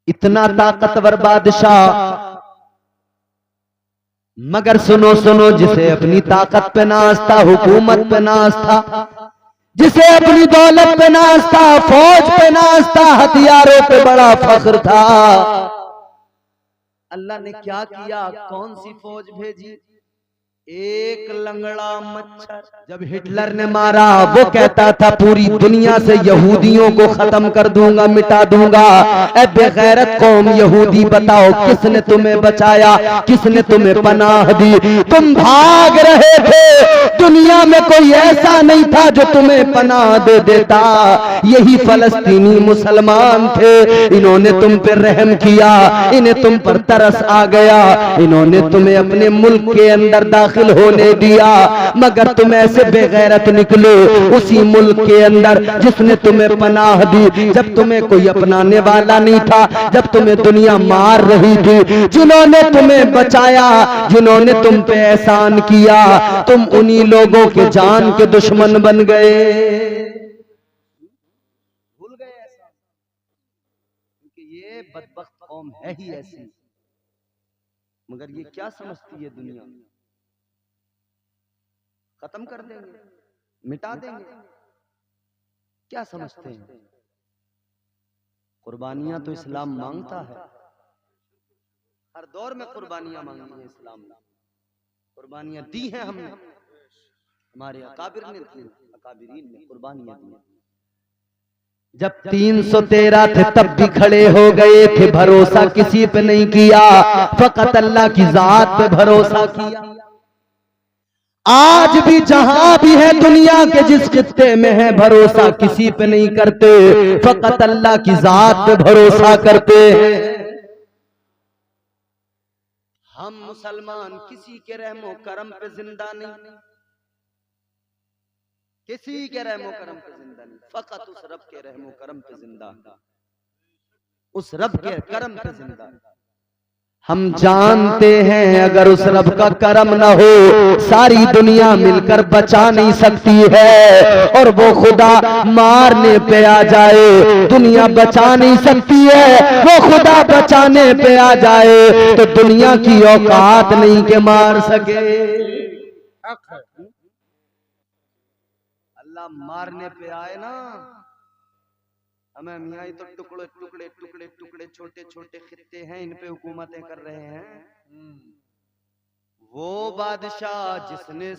इतना ताकतवर बादशाह, मगर सुनो सुनो, जिसे अपनी ताकत पे नाज था, हुकूमत पे नाज था, जिसे अपनी दौलत पे नाज था, फौज पे नाज था, हथियारों पे बड़ा फख्र था, अल्लाह ने क्या किया? कौन सी फौज भेजी? एक लंगड़ा मच्छर। जब हिटलर ने मारा, वो कहता था पूरी दुनिया से यहूदियों को खत्म कर दूंगा, मिटा दूंगा। ऐ बेगैरत कौम यहूदी, बताओ किसने तुम्हें बचाया, किसने तुम्हें पनाह दी? तुम भाग रहे थे, दुनिया में कोई ऐसा नहीं था जो तुम्हें पनाह दे देता। यही फलस्तीनी मुसलमान थे, इन्होंने तुम पर रहम किया, इन्हें तुम पर तरस आ गया, इन्होंने तुम्हें अपने मुल्क के अंदर दाखिल होने दिया, मगर तुम ऐसे बेगैरत निकले उसी मुल्क के अंदर जिसने तुम्हें पनाह दी, जब तुम्हें कोई अपनाने वाला नहीं था, जब तुम्हें दुनिया मार रही थी, जिन्होंने तुम्हें बचाया, जिन्होंने तुम पे एहसान किया, तुम उन्हीं लोगों के जान के दुश्मन बन गए। भूल गए ऐसा, क्योंकि ये बदबख्त कौम है ही ऐसी। मगर ये क्या समझती है दुनिया? खत्म कर देंगे, मिटा देंगे, क्या समझते हैं? कुर्बानियां तो इस्लाम मांगता है, हर दौर में कुर्बानियां मांगी हैं इस्लाम ने, कुर्बानियां दी हैं हमने, हमारे अकाबिर ने दी, अकाबिरीन ने कुर्बानियां दी। जब 313 थे तब भी खड़े हो गए थे, भरोसा किसी पे नहीं किया, फकत अल्लाह की जात पे भरोसा किया। आज भी जहां भी है दुनिया के जिस खित्ते में है, भरोसा किसी पे नहीं करते, फकत अल्लाह की जात पे भरोसा करते हैं। हम मुसलमान किसी के रहमो करम पे जिंदा नहीं, किसी के रहमो करम पे जिंदा नहीं, फकत उस रब के रहमो करम पे जिंदा, उस रब के करम पे जिंदा। हम जानते हैं अगर उस रब का करम न हो, सारी दुनिया मिलकर बचा नहीं सकती है, और वो खुदा मारने पे आ जाए, दुनिया बचा नहीं सकती है, वो खुदा बचाने पे आ जाए तो दुनिया की औकात नहीं के मार सके। अल्लाह मारने पे आए ना, हमें मियाँ तो टुकड़े टुकड़े टुकड़े टुकड़े छोटे छोटे खित्ते हैं, इन पे हुकूमतें कर रहे हैं। वो बादशाह जिसने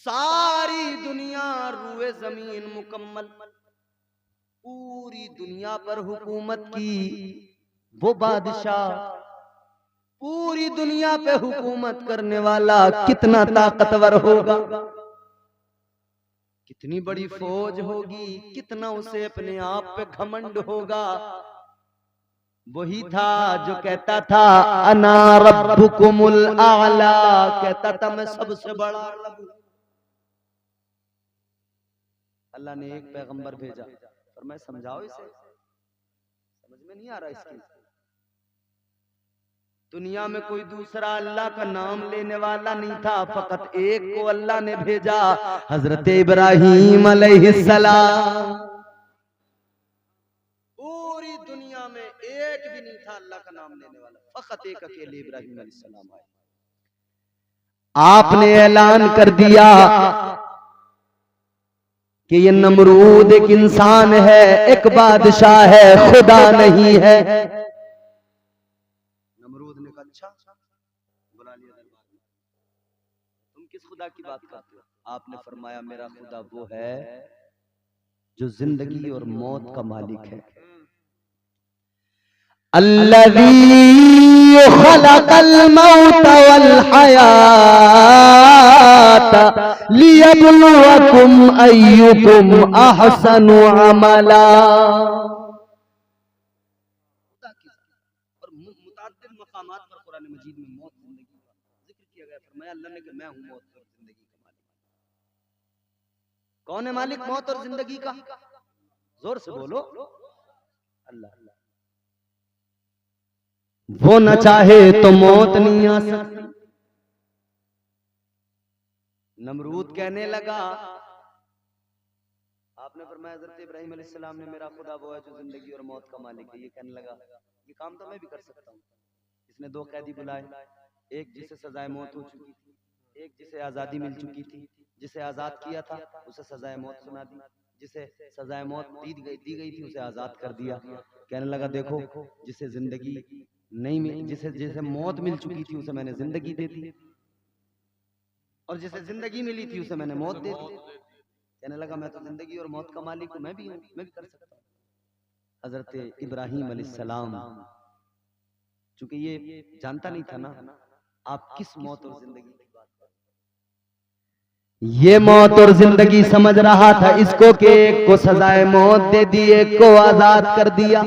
सारी दुनिया रूए जमीन मुकम्मल पूरी दुनिया पर हुकूमत की, वो बादशाह पूरी दुनिया पे हुकूमत करने वाला कितना ताकतवर होगा, कितनी बड़ी फौज होगी, कितना उसे अपने आप पे घमंड होगा। वही था जो कहता था अना रब्बुकुमुल आला, कहता था मैं सबसे बड़ा रब। अल्लाह ने एक पैगंबर भेजा, और मैं समझाओ इसे, समझ में नहीं आ रहा इसकी। दुनिया में कोई दूसरा अल्लाह का नाम लेने वाला नहीं था, फकत एक को अल्लाह ने भेजा, हजरत इब्राहीम अलैहिस्सलाम। पूरी दुनिया में एक भी नहीं था अल्लाह का नाम लेने वाला, फकत एक अकेले इब्राहीम अलैहिस्सलाम आए। आपने ऐलान कर दिया कि ये नमरूद एक इंसान है, एक बादशाह है, खुदा नहीं है। नमरूद ने कहा अच्छा, बुला लिया दरबार में, तुम किस खुदा की बात करते हो? आपने फरमाया मेरा खुदा वो है जो जिंदगी और मौत का मालिक है। अल्लज़ी खलक़ल मौत वल हयात लियब्लुवकुम अय्युकुम अहसनु अमला। और मुतअद्दिद मकामात पर कुरान मजीद में मौत जिंदगी का जिक्र किया गया। फरमाया अल्लाह ने कि मैं हूं मौत और जिंदगी का मालिक। कौन है मालिक मौत और जिंदगी का? जोर से बोलो, अल्लाह। वो न चाहे तो मौत नहीं आ सकती। नमरूद कहने लगा आपने फरमाया हज़रत इब्राहीम अलैहिस्सलाम ने मेरा खुदा वो है जो जिंदगी और मौत का मालिक है। ये कहने लगा ये काम तो मैं भी कर सकता हूँ। इसने दो कैदी बुलाए, एक जिसे सजाए मौत हो चुकी थी, एक जिसे आज़ादी मिल चुकी थी। जिसे आज़ाद किया था उसे सजाए मौत सुना दी, जिसे सजाए मौत दी गई थी उसे आज़ाद कर दिया। कहने लगा देखो जिसे जिंदगी नहीं मिली, जिसे मौत मिल चुकी थी उसे मैंने जिंदगी दे दी, और जिसे जिंदगी मिली थी उसे मैंने मौत दे दी। कहने लगा मैं तो जिंदगी और मौत का मालिक हूँ, मैं भी कर सकता हूँ। हजरत इब्राहीम अलैहिस्सलाम चूंकि ये जानता नहीं था ना आप किस मौत और जिंदगी की बात कर, ये मौत और जिंदगी समझ रहा था इसको कि एक को सजाए मौत दे दी, एक को आजाद कर दिया।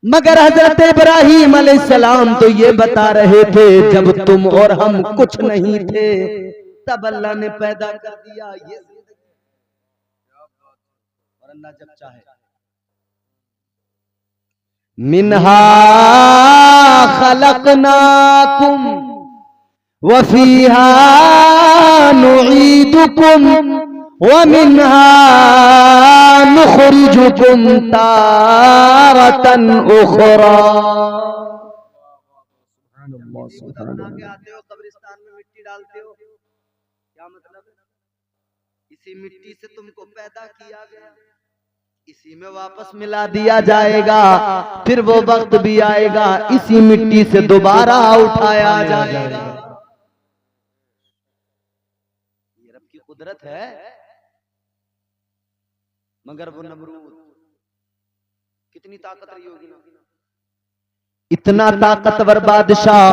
मगर हजरत इब्राहीम अलैहिस्सलाम तो ये बता रहे थे जब तुम और हम कुछ नहीं थे तब अल्लाह ने पैदा कर दिया ये जिंदगी, और अल्लाह जब चाहे मिन्हा खलकनाकुम वफीहा नुईदुकुम वमिन्हा नुखरिजुकुम तारतन उखरा। बना के आते हो कब्रिस्तान में मिट्टी डालते हो, क्या मतलब है? इसी मिट्टी से तुमको पैदा किया गया, इसी में वापस मिला दिया जाएगा, फिर वो वक्त भी आएगा इसी मिट्टी से दोबारा उठाया जाएगा। ये रब की कुदरत है। मगर वो नमरूद कितनी ताकत रही होगी ना, इतना ताकतवर बादशाह।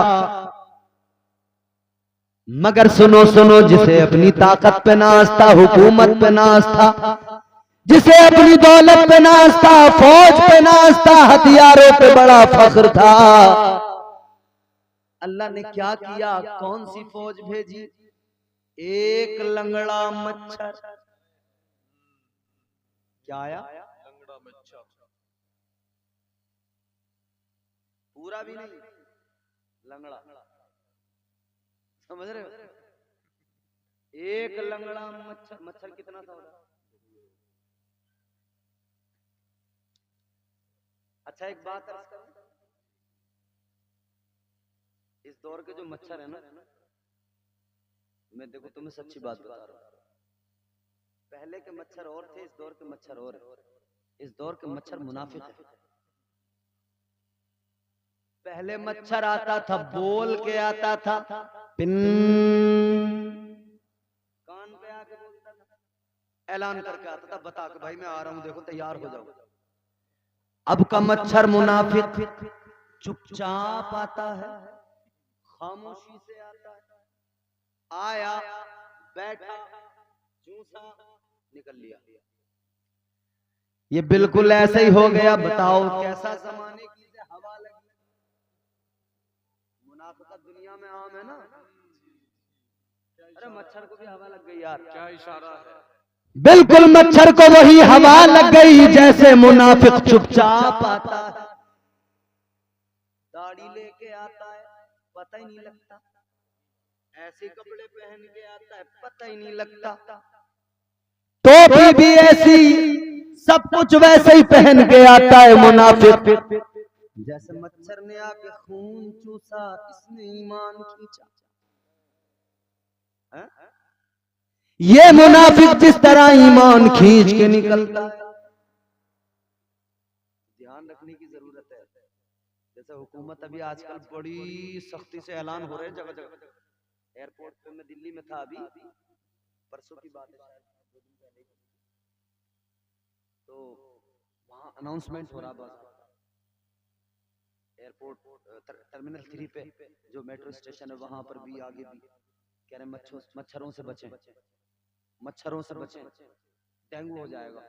मगर सुनो सुनो जिसे अपनी ताकत पे नाज था, हुकूमत पे नाज था, जिसे अपनी दौलत पे नाज था, फौज पे नाज था, हथियारों पे बड़ा फख्र था, अल्लाह ने क्या किया? कौन सी फौज भेजी? एक लंगड़ा मच्छर। क्या आया? लंगड़ा मच्छर। पूरा भी नहीं, लंगड़ा, समझ रहे हो? एक लंगड़ा मच्छर। मच्छर कितना था? अच्छा एक बात अर्ज करूं, इस दौर के जो मच्छर है ना, मैं देखो तुम्हें सच्ची बात बता रहा हूं, पहले के मच्छर और थे, इस दौर के मच्छर और है। इस दौर के मच्छर मुनाफिक है। पहले मच्छर आता था बोल के आता था, पिन कान पे आके बोलता था, ऐलान करके आता था, बता के भाई मैं आ रहा हूं, देखो तैयार हो जाओ। अब का मच्छर मुनाफिक चुपचाप आता है, खामोशी से आता है, आया बैठा चूसा निकल लिया। ये बिल्कुल ऐसे ही हो गया। बताओ कैसा जमाने की से हवा लगी। मुनाफिकत दुनिया में आम है ना। अरे मच्छर को भी हवा लग गई यार, क्या इशारा है। बिल्कुल मच्छर को वही हवा लग गई जैसे मुनाफिक चुपचाप आता है, दाढ़ी लेके आता है, पता ही नहीं लगता, ऐसे कपड़े पहन के आता है, पता ही नहीं लगता, टोपी भी ऐसी, सब कुछ वैसे ही पहन के आता है मुनाफिक। जैसे मच्छर ने आके खून चूसा, इसने ईमान खींचा। ये मुनाफिक जिस तरह ईमान खींच के निकलता है, ध्यान रखने की जरूरत है। जैसे हुकूमत अभी आजकल बड़ी सख्ती से ऐलान हो रहे हैं जगह जगह। एयरपोर्ट पे मैं दिल्ली में था अभी, परसों की बात है शायद, 2 दिन पहले, तो वहां अनाउंसमेंट हो रहा बस एयरपोर्ट टर्मिनल 3 पे जो मेट्रो स्टेशन है वहां पर भी, आगे भी कह रहे मच्छरों से बचें, मच्छरों से बचें, डेंगू हो जाएगा।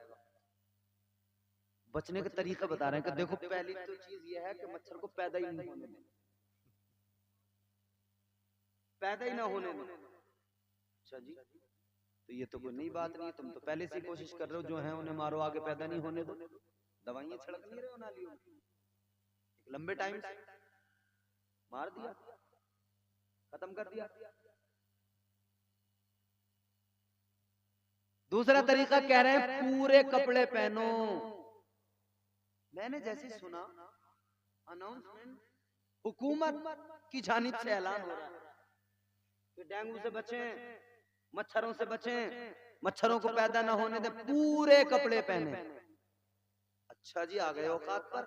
बचने का तरीका बता रहे हैं कि देखो पहली तो चीज यह है कि मच्छर को पैदा ही नहीं होने दें, पैदा ही ना होने दें। अच्छा जी, तो ये तो कोई नई बात नहीं है, तुम तो पहले से कोशिश कर रहे हो जो है उन्हें मारो, आगे पैदा नहीं होने दो। दवाइयां छिड़क नहीं रहे हो नालियों में, लंबे टाइम से मार दिया, खत्म कर दिया। दूसरा तरीका कह रहे हैं पूरे कपड़े पहनो। मैंने जैसे सुना अनाउंसमेंट हुकूमत की जानिब से ऐलान हो रहा है कि डेंगू से बचें, मच्छरों से बचें, मच्छरों को पैदा न होने दे, पूरे कपड़े पहने। अच्छा जी, आ गए औकात पर।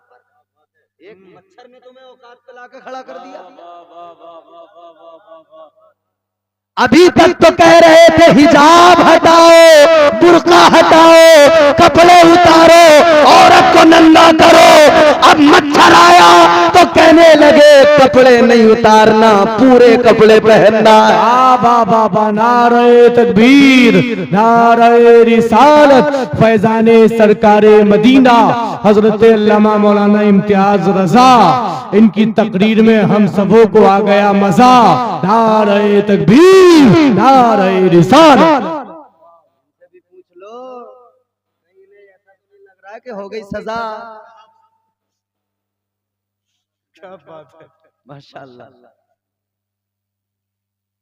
एक मच्छर ने तुम्हें औकात पे लाके खड़ा कर दिया। अभी तक तो कह रहे थे हिजाब हटाओ, बुर्का हटाओ, कपड़े उतारो, औरत को नंगा करो। अब मच्छर आया तो कहने लगे कपड़े नहीं उतारना, पूरे कपड़े पहनना। बाबा नारे तकबीर, नारे रिसालत, फैजाने सरकारे मदीना हजरत अल्लामा मौलाना इम्तियाज रजा, इनकी तकरीर में हम सबों को आ गया मजा। नारे तकबीर, नारे रिसालत। भी पूछ लो, नहीं ऐसा तो नहीं लग रहा है कि हो गई सजा। क्या बात है, माशाल्लाह।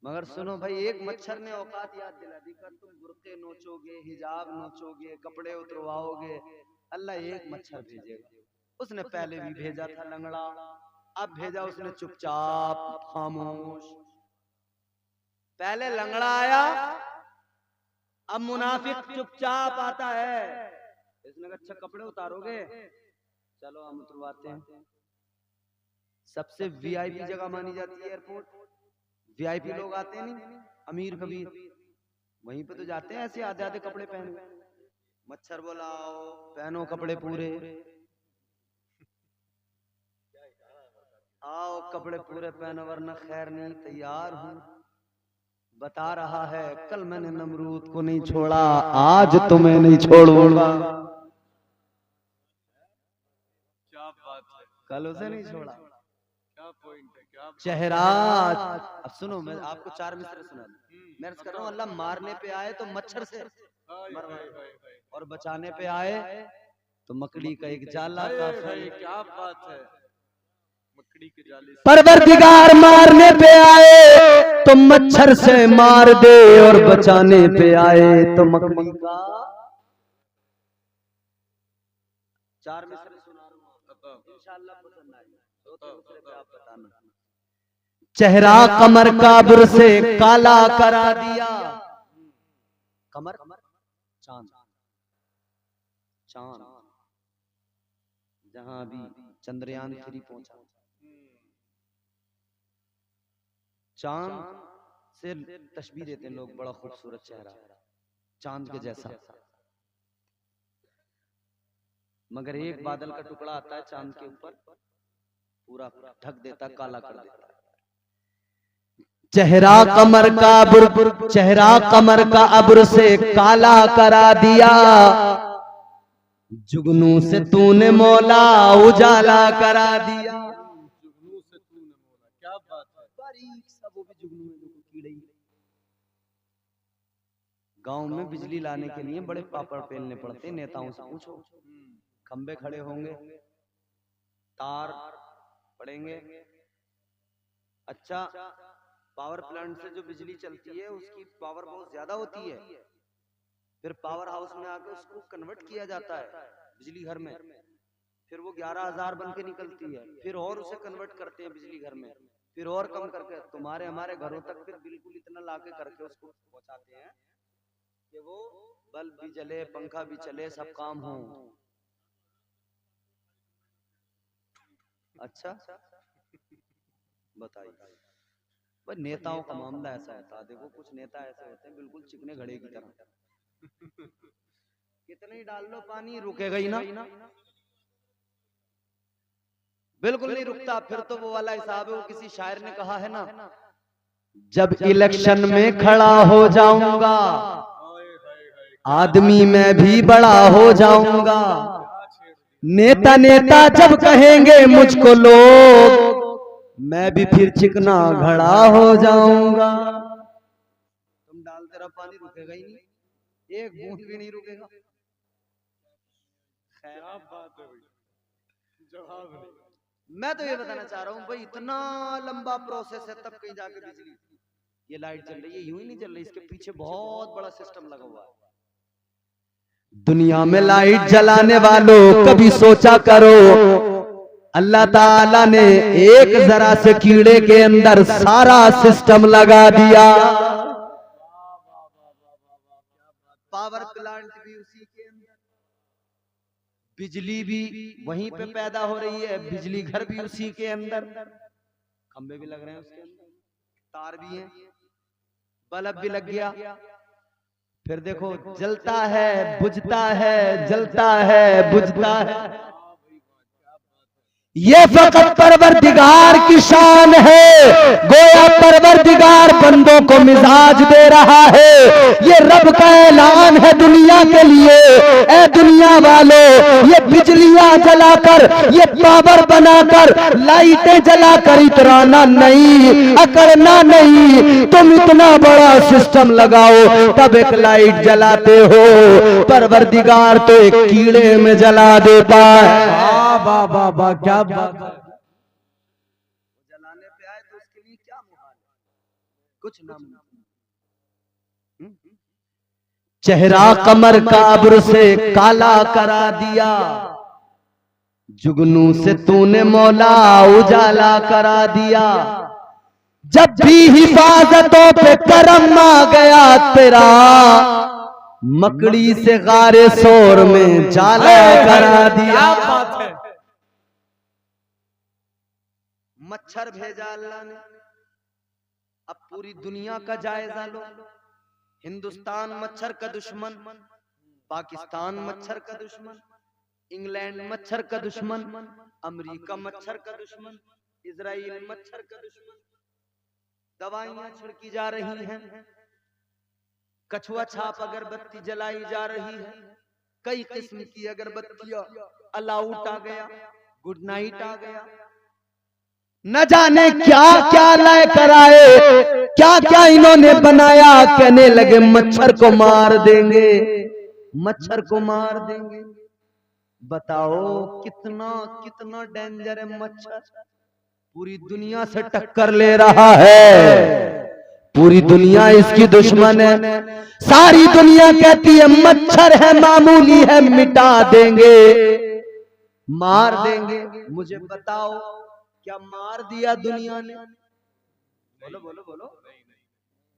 मगर सुनो भाई, एक मच्छर ने औकात याद दिला दी कर तुम बुर्के नोचोगे, हिजाब नोचोगे, कपड़े उतरवाओगे, अल्लाह एक मच्छर भेजेगा। उसने पहले भी भेजा था लंगड़ा, अब भेजा उसने चुपचाप खामोश। पहले लंगड़ा आया, अब मुनाफिक चुपचाप आता है। इसने कहा अच्छा कपड़े उतारोगे, चलो हम उतरवाते हैं। सबसे वीआईपी जगह मानी जाती है एयरपोर्ट, वीआईपी लोग आते हैं नहीं, अमीर कबीर, वहीं पे तो जाते हैं ऐसे आधे आधे कपड़े पहन। मच्छर बोलाओ, पहनो कपड़े पूरे, आओ कपड़े पूरे पहनो वरना खैर नहीं, तैयार हूं। बता रहा है कल मैंने नमरूद को नहीं छोड़ा, आज तुम्हें नहीं छोड़ूंगा। क्या बात है, कल उसे नहीं छोड़ा। क्या पॉइंट है, क्या चेहरा। अब सुनो, मैं आपको 4 मिसरे सुना दूं। मैं अर्ज कर रहा हूं, अल्लाह मारने पे आए तो मच्छर से मरवाए, और बचाने पे आए तो मकड़ी का एक जाला काफी। क्या बात है, मकड़ी के जाले से। परवरदिगार मारने पे आए तो मच्छर से मार दे, और बचाने पे आए तो मकड़ी का। 4 मिसरे सुना रहा हूं, इंशाअल्लाह पसंद आएगा। 2 मिसरे पे आप बताना। चेहरा कमर काबुर से काला करा दिया। कमर चांद, चांद जहां अभी चंद्रयान 3 पहुंचा, चांद से तस्वीर देते हैं लोग, बड़ा खूबसूरत चेहरा, चांद के जैसा। मगर एक बादल का टुकड़ा आता है चांद के ऊपर, पूरा ढक देता, काला कर देता। चेहरा कमर का अब्र, चेहरा कमर का अब्र से काला करा दिया। जुगनू से तूने मौला उजाला करा दिया। जुगनू से तूने मौला, क्या बात है, बारीक सब वो भी जुगनू में लोगों की कीड़े। गांव में बिजली लाने के लिए बड़े पापड़ पेलने पड़ते, नेताओं से पूछो। खंबे खड़े होंगे, तार पड़ेंगे। अच्छा, पावर प्लांट से जो बिजली चलती है उसकी पावर बहुत ज्यादा होती है, फिर पावर हाउस में आके उसको कन्वर्ट किया जाता है बिजली घर में, फिर वो 11,000 बन के निकलती है, फिर और उसे कन्वर्ट करते हैं बिजली घर में, फिर और कम करके तुम्हारे हमारे घरों तक फिर बिल्कुल इतना लाके करके उसको पहुंचाते हैं कि वो बल्ब भी जले, पंखा भी चले, सब काम हो। अच्छा बताइए भाई, नेताओं का मामला ऐसा होता है। देखो कुछ नेता ऐसे होते हैं बिल्कुल चिकने घड़े की तरह, कितने ही डाल लो पानी रुकेगा ही ना, बिल्कुल नहीं रुकता। फिर तो वो वाला हिसाब है, वो किसी शायर ने कहा है ना, जब इलेक्शन में खड़ा हो जाऊंगा आदमी मैं भी बड़ा हो जाऊंगा। नेता नेता जब कहेंगे मुझको लोग, मैं भी फिर चिकना घड़ा हो जाऊंगा। तुम डालते रहो पानी रुकेगा ही नहीं, एक बूंद भी नहीं रुकेगा। क्या बात है भाई, जवाब नहीं। मैं तो ये बताना चाह रहा हूँ भाई, इतना लंबा प्रोसेस है तब कहीं जाके बिजली, ये लाइट चल रही है यूं ही नहीं चल रही, इसके पीछे बहुत बड़ा सिस्टम लगा हुआ है। दुनिया में लाइट जलाने वालों कभी सोचा करो, अल्लाह ताला ने एक जरा से कीड़े के अंदर सारा सिस्टम लगा दिया। पावर प्लांट भी उसी के अंदर, बिजली भी वहीं पे पैदा हो रही है, बिजली घर भी उसी के अंदर, खंबे भी लग रहे हैं उसके अंदर, तार भी हैं, बल्ब भी लग गया। फिर देखो जलता है बुझता है, जलता है बुझता है। ये फकत परवरदिगार की शान है, गोया परवरदिगार बंदों को मिजाज दे रहा है। ये रब का ऐलान है दुनिया के लिए, ए दुनिया वालों, ये बिजलियां जलाकर, ये पावर बनाकर, लाइटें जलाकर इतराना नहीं, अकड़ना नहीं। तुम इतना बड़ा सिस्टम लगाओ तब एक लाइट जलाते हो, परवरदिगार तो एक कीड़े में जला देता है। वाह वाह वाह, क्या बात है। जलाने पे आए तो उसके लिए क्या मुहाल है, कुछ ना। चेहरा कमर का अब्र से काला करा दिया, जुगनू से तूने मौला उजाला करा दिया। जब भी हिफाजतों पे करम आ गया तेरा, मकड़ी से गारे शोर में जाला करा दिया। बात है। मच्छर भेजा अल्लाह ने, अब पूरी दुनिया का जायजा लो। हिंदुस्तान मच्छर का दुश्मन, पाकिस्तान मच्छर का दुश्मन, इंग्लैंड मच्छर का दुश्मन, अमेरिका मच्छर का दुश्मन, इजराइल मच्छर का दुश्मन। दवाइयां छिड़की जा रही हैं, कछुआ छाप अगरबत्ती जलाई जा रही है, कई किस्म की अगरबत्तियां, अलाउट आ गया, गुड नाइट आ गया, न जाने क्या क्या लाए कराए, क्या क्या इन्होंने बनाया। कहने लगे मच्छर को मार देंगे, मच्छर को मार देंगे। बताओ कितना कितना डेंजर है मच्छर, पूरी दुनिया से टक्कर ले रहा है, पूरी दुनिया इसकी दुश्मन है। सारी दुनिया कहती है मच्छर है, मामूली है, मिटा देंगे, मार देंगे। मुझे बताओ क्या मार दिया दुनिया ने? बोलो बोलो बोलो,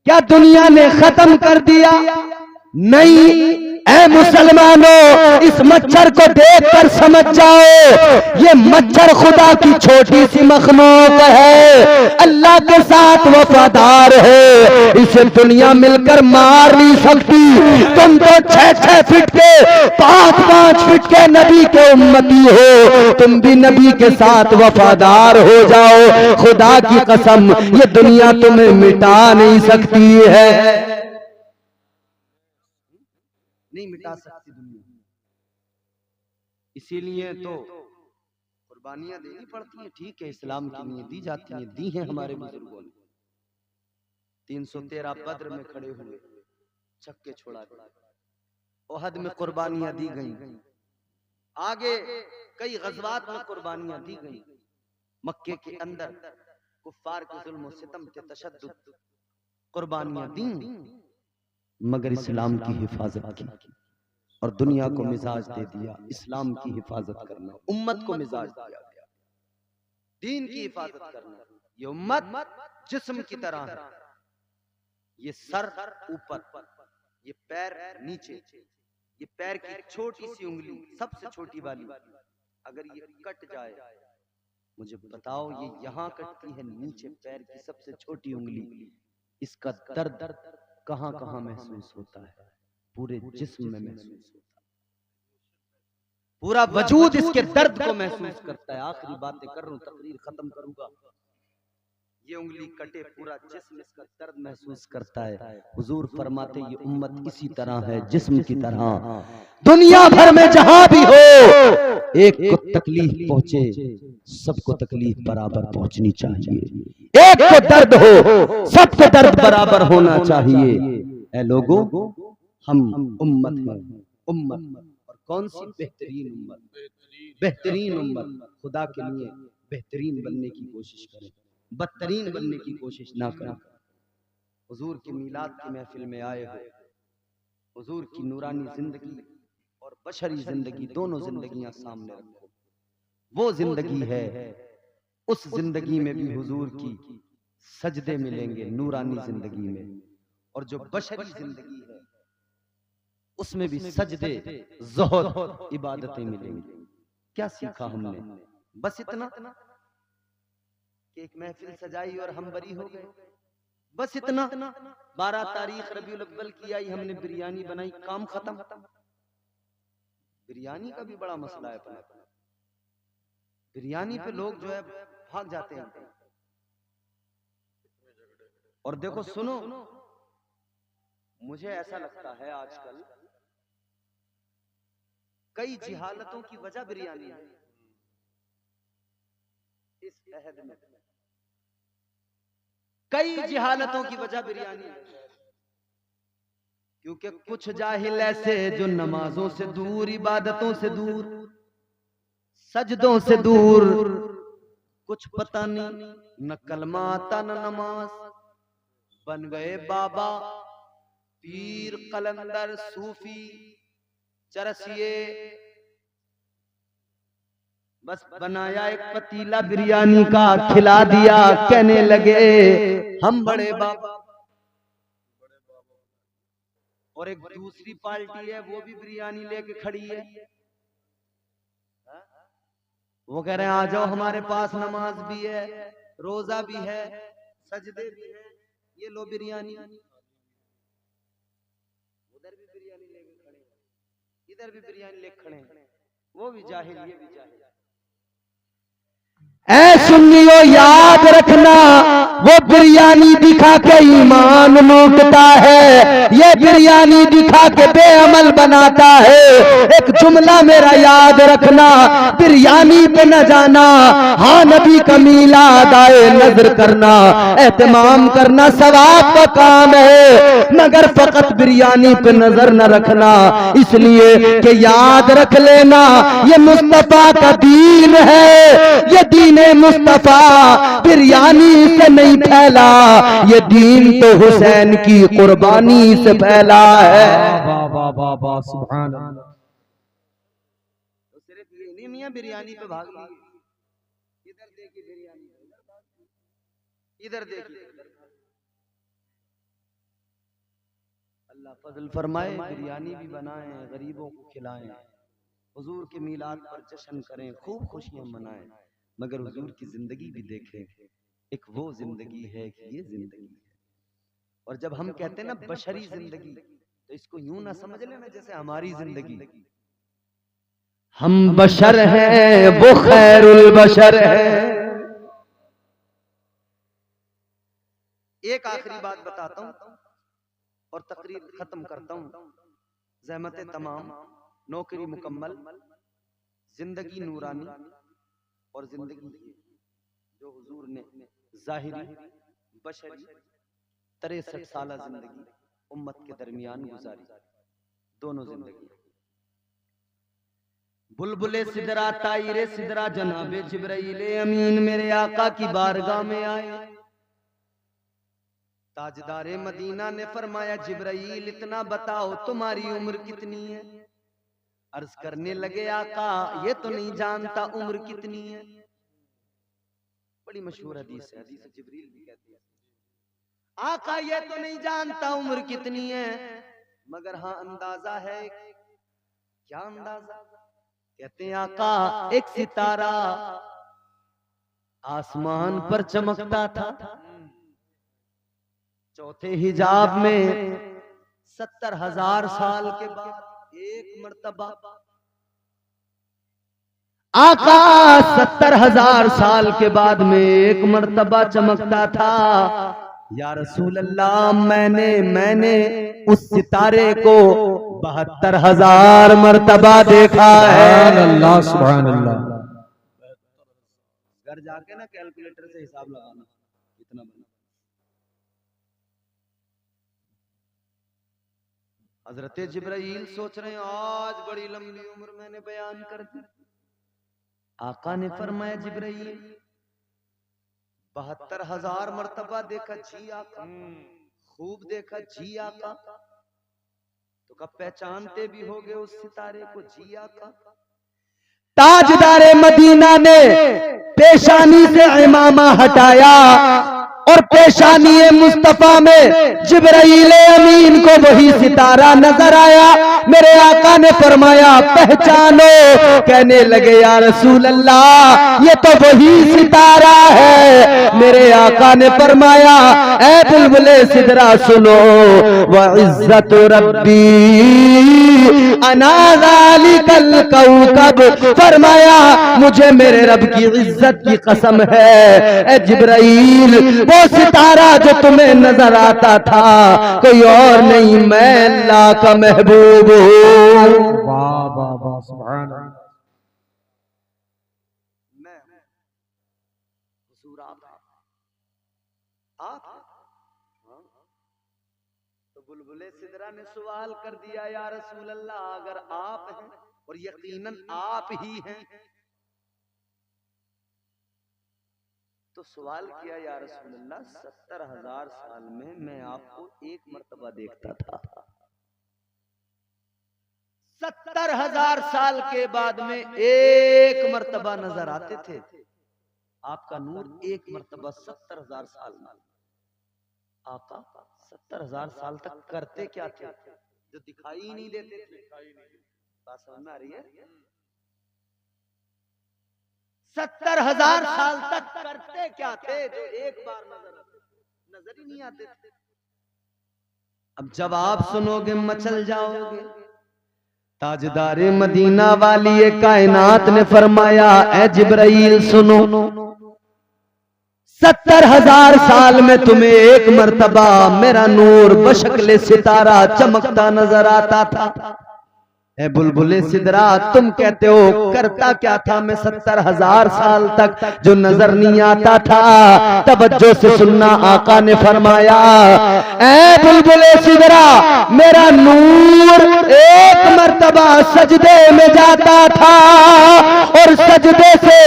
क्या दुनिया ने खत्म कर दिया? नहीं। ऐ मुसलमानों, इस मच्छर को देखकर समझ जाओ, ये मच्छर खुदा की छोटी सी मखलूक है, अल्लाह के साथ वफादार है, इसे दुनिया मिलकर मार नहीं सकती। तुम तो 6-6 फीट के, 5-5 फीट के नबी के उम्मती हो, तुम भी नबी के साथ वफादार हो जाओ। खुदा की कसम, ये दुनिया तुम्हें मिटा नहीं सकती है, नहीं मिटा सकती दुनिया। इसीलिए तो कुर्बानियां देनी पड़ती हैं। ठीक है, इस्लाम के लिए दी जाती हैं, दी हैं हमारे बुजुर्गों ने। 313 बद्र में खड़े हुए, छक्के छोड़ा दिए, ओहद में कुर्बानियां दी गई, आगे कई गज़वात में कुर्बानियां दी गई। मक्के के अंदर कुफ्फार के जुल्म और सितम के तशद्दुद कुर्बानियां दी, मगर इस्लाम की हिफाजत की और दुनिया को मिजाज दे दिया इस्लाम की हिफाजत करना। उम्मत को मिजाज दिया गया दीन की हिफाजत करना। ये उम्मत जिस्म की तरह है, ये सर ऊपर, ये पैर नीचे, ये पैर की छोटी सी उंगली, सबसे छोटी वाली, अगर ये कट जाए, मुझे बताओ ये यहाँ कटती है नीचे, पैर की सबसे छोटी उंगली, इसका दर्द कहां कहां महसूस होता है? पूरे जिस्म में महसूस होता है, पूरा वजूद इसके दर्द को महसूस करता है। आखिरी बातें कर रहा हूं, तकरीर खत्म करूंगा। ये उंगली कटे, पूरा जिस्म इसका दर्द महसूस करता है। हुजूर फरमाते ये उम्मत इसी तरह है, जिस्म की तरह। दुनिया भर में जहां भी हो, एक को तकलीफ पहुंचे, सबको तकलीफ बराबर पहुंचनी चाहिए। एक को दर्द हो, सबको दर्द बराबर होना चाहिए। ऐ लोगों, हम उम्मत हैं, उम्मत, और कौन सी बेहतरीन उम्मत, बेहतरीन उम्मत। खुदा के लिए बेहतरीन बनने की कोशिश करें, बदतरीन बनने की कोशिश ना करें। हुजूर की मीलाद की महफिल में आए हो, हुजूर की नूरानी जिंदगी बशरी जिंदगी, दोनों जिंदगियां सामने रखो। वो जिंदगी है, उस जिंदगी में भी हुजूर की सजदे मिलेंगे नूरानी जिंदगी में, और जो बशरी जिंदगी है उसमें भी सजदे, ज़ुहद, इबादतें मिलेंगी। क्या सीखा हमने? बस इतना कि एक महफिल सजाई और हम बरी हो गए, बस इतना। 12 तारीख रबीउल अव्वल की आई, हमने बिरयानी बनाई, काम खत्म। बिरयानी का भी बड़ा मसला है अपना। बिरयानी पे लोग जो है भाग जाते हैं। और देखो सुनो, मुझे ऐसा लगता है आजकल कई जिहालतों की वजह बिरयानी है। इस अहद में कई जिहालतों की वजह बिरयानी है, क्योंकि कुछ जाहिल ऐसे जो नमाजों से दूर, इबादतों से दूर, सजदों से दूर, कुछ पता नहीं, न कलमा आता न नमाज, बन गए बाबा, पीर, कलंदर, सूफी, चरसिए। बस बनाया एक पतीला बिरयानी का, खिला दिया, कहने लगे हम बड़े बाबा। और एक दूसरी पार्टी है, वो भी बिरयानी लेके खड़ी है। वो कह रहे हैं आ जाओ हमारे पास, नमाज भी है, रोजा भी है, सजदे भी है, ये लो बिरयानी। उधर भी बिरयानी लेके खड़े, इधर भी बिरयानी लेके खड़े, वो भी जाहिल, ये भी जाहिल। ऐ सुन्नियों याद रखना, वो बिरयानी दिखा के ईमान लूटता है, ये बिरयानी दिखा के बेअमल बनाता है। एक जुमला मेरा याद रखना, बिरयानी पे न जाना, हाँ नबी का मीलाद आए नजर करना, एहतमाम करना सवाब का काम है, मगर फकत बिरयानी पे नजर न रखना, इसलिए कि याद रख लेना ये मुस्तफा का दीन है, ये दीन मुस्तफा बिरयानी से नहीं फैला, ये दीन तो हुसैन की कुर्बानी से फैला है। वाह वाह वाह वाह, सुभान अल्लाह। तो सिर्फ ये नहीं मियां बिरयानी पे भाग लिए, इधर देखिए बिरयानी, इधर देखिए। अल्लाह फजल फरमाए, बिरयानी भी बनाएं, गरीबों को खिलाएं, हुजूर के मीलाद पर जश्न करें, खूब खुशियां मनाएं, मगर हुजूर की जिंदगी भी देखें। एक वो जिंदगी है कि ये जिंदगी है। और जब हम कहते हैं ना बशरी जिंदगी, तो इसको यूं ना समझ लेना जैसे हमारी जिंदगी, हम बशर हैं, वो खैरुल बशर है। एक आखिरी बात बताता हूं और तकरीर खत्म करता हूं। ज़हमत तमाम, नौकरी मुकम्मल, जिंदगी नूरानी, और जिंदगी जो हुजूर ने जाहिरी बशरी 63 साल जिंदगी उम्मत के दरमियान गुजारी, दोनों जिंदगी। बुलबुले सिदरा, तायरे सिदरा, जनाबे जिब्राइल अमीन मेरे आका की बारगाह में आए। ताजदारे मदीना ने फरमाया, जिब्राइल इतना बताओ तुम्हारी उम्र कितनी है? अर्ज करने लगे, आका ये तो नहीं जानता उम्र कितनी है। बड़ी मशहूर हदीस है, हदीस जिब्रील भी कहती है, आका ये तो नहीं जानता उम्र कितनी है, मगर हाँ अंदाजा है। क्या अंदाजा? कहते हैं आका एक सितारा आसमान पर चमकता था, चौथे हिजाब में 70,000 साल के बाद एक मर्तबा आका 70,000 साल के बाद में एक मर्तबा चमकता था। या रसूल अल्लाह, मैंने उस सितारे को 72,000 मर्तबा देखा है। अल्लाह सुभान अल्लाह। घर जाके ना कैलकुलेटर से हिसाब लगाना कितना बना। हजरत जिब्राइल सोच रहे हैं आज बड़ी लंबी उम्र मैंने बयान कर दी। आका ने फरमाया, जिब्राइल 72,000 मर्तबा देखा? जी आका। खूब देखा? जी आका। तो कब पहचानते भी होगे उस सितारे को जिया का। ताजदारे मदीना ने पेशानी से इमामा हटाया और पेशानी मुस्तफा में जिब्राइल अमीन को वही सितारा नजर आया। मेरे आका ने फरमाया पहचानो। कहने लगे या रसूल अल्लाह ये तो वही सितारा है। मेरे आका ने फरमाया ऐ बुलबुले सिदरा सुनो, व इज्जत रब्बी अना ज़ालिकल कौकब। फरमाया मुझे मेरे रब की इज्जत की कसम है ऐ जिब्राइल, वो सितारा जो तुम्हें नजर आता था कोई और नहीं, मैं अल्लाह का महबूब हूं। वाह वाह वाह सुभान अल्लाह। मैं हुजूर आप तो बुलबुले सिदरा ने सवाल कर दिया या रसूल अल्लाह अगर आप हैं और यकीनन आप ही हैं तो सवाल किया या रसूल अल्लाह 70,000 साल में मैं आपको एक मर्तबा देखता था, 70,000 साल के बाद में एक मर्तबा नजर आते थे आपका नूर, एक मर्तबा 70,000 साल में। आका 70,000 साल तक करते क्या थे जो दिखाई ही नहीं देते थे? बात समझ में आ रही है? 70,000 साल तक करते क्या थे जो एक बार नजर ही नहीं आते थे? अब जब आप सुनोगे मचल जाओगे। ताजदारे मदीना वाली ये कायनात ने फरमाया ऐ जिब्राइल सुनो, 70,000 साल में तुम्हें एक मर्तबा मेरा नूर बशक्ल सितारा चमकता नजर आता था। ए बुलबुले सिदरा तुम कहते हो करता क्या था मैं 70,000 साल तक जो नजर नहीं आता था? तवज्जो से सुनना, आका ने फरमाया ए बुलबुले सिदरा मेरा नूर एक मर्तबा सजदे में जाता था और सजदे से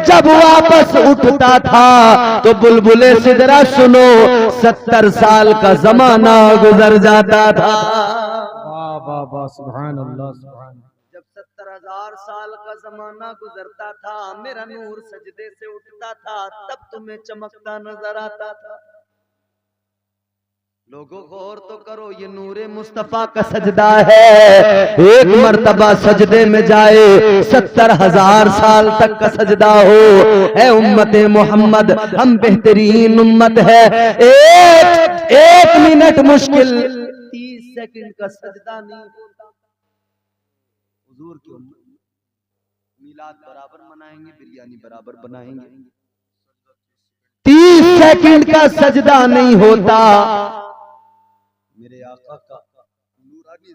जब वापस उठता था तो बुलबुले सिदरा सुनो 70 साल का जमाना गुजर जाता था। वाह वाह सुभान अल्लाह सुभान। जब 70,000 साल का जमाना गुजरता था मेरा नूर सजदे से उठता था तब तुम्हें चमकता नजर आता था। लोगों को और तो करो, ये नूरे मुस्तफा का सजदा है। एक मर्तबा सजदे में जाए 70,000 साल तक का सजदा हो। ए उम्मते मोहम्मद हम बेहतरीन उम्मत है। एक मिनट मुश्किल 30 सेकंड का सजदा नहीं होता। हुजूर की उम्मत मिलाद बराबर मनाएंगे, बिरयानी बराबर बनाएंगे, 30 सेकंड का सजदा नहीं होता। मेरे आका का नूरानी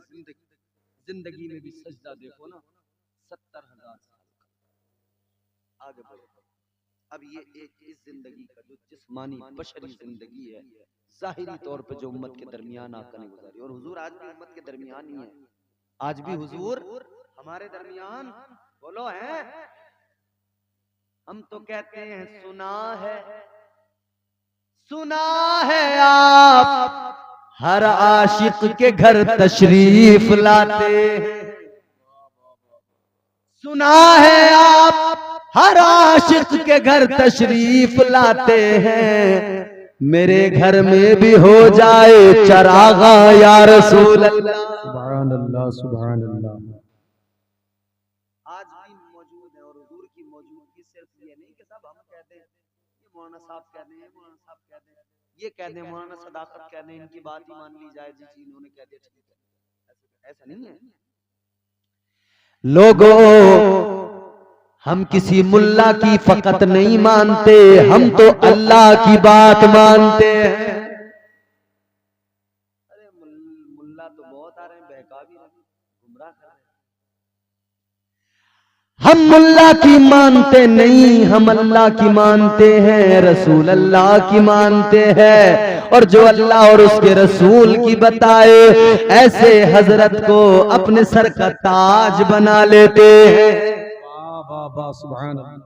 जिंदगी में भी सजदा देखो ना 70,000 साल का। आगे बढ़ो। अब ये इस जिंदगी का जो जिस्मानी बशरी जिंदगी है जाहिरी तौर पे जो उम्मत के दरमियान आका ने गुजारी, और हुजूर आज भी उम्मत के दरमियान ही है। आज भी हुजूर हमारे दरमियान बोलो हैं। हम तो कहते हैं सुना है आप हर आशिक के घर तशरीफ लाते हैं। सुना है आप हर आशिक के घर तशरीफ लाते हैं। मेरे घर में भी हो जाए चरागा या रसूल अल्लाह। सुभान अल्लाह सुभान अल्लाह। आज भी मौजूद है और हुजूर की मौजूदगी सिर्फ ये नहीं कि सब हम कहते हैं ये मौलाना साहब कहते हैं, मौलाना साहब कहते हैं, ये कहते हैं मौलाना सदाकत कहते हैं, इनकी बात ही मान ली जाए जी इन्होंने कह दिया ठीक है। ऐसा नहीं है लोगों। हम किसी मुल्ला की फकत नहीं मानते, हम तो अल्लाह की बात मानते हैं। अरे मुल्ला तो बहुत आ रहे हैं, बहका भी रहे हैं, गुमराह कर रहे हैं। हम मुल्ला की मानते नहीं, हम अल्लाह की मानते हैं, रसूल अल्लाह की मानते हैं। और जो अल्लाह और उसके रसूल की बताए ऐसे हजरत को अपने सर का ताज बना लेते हैं। वाह वाह सुभान अल्लाह।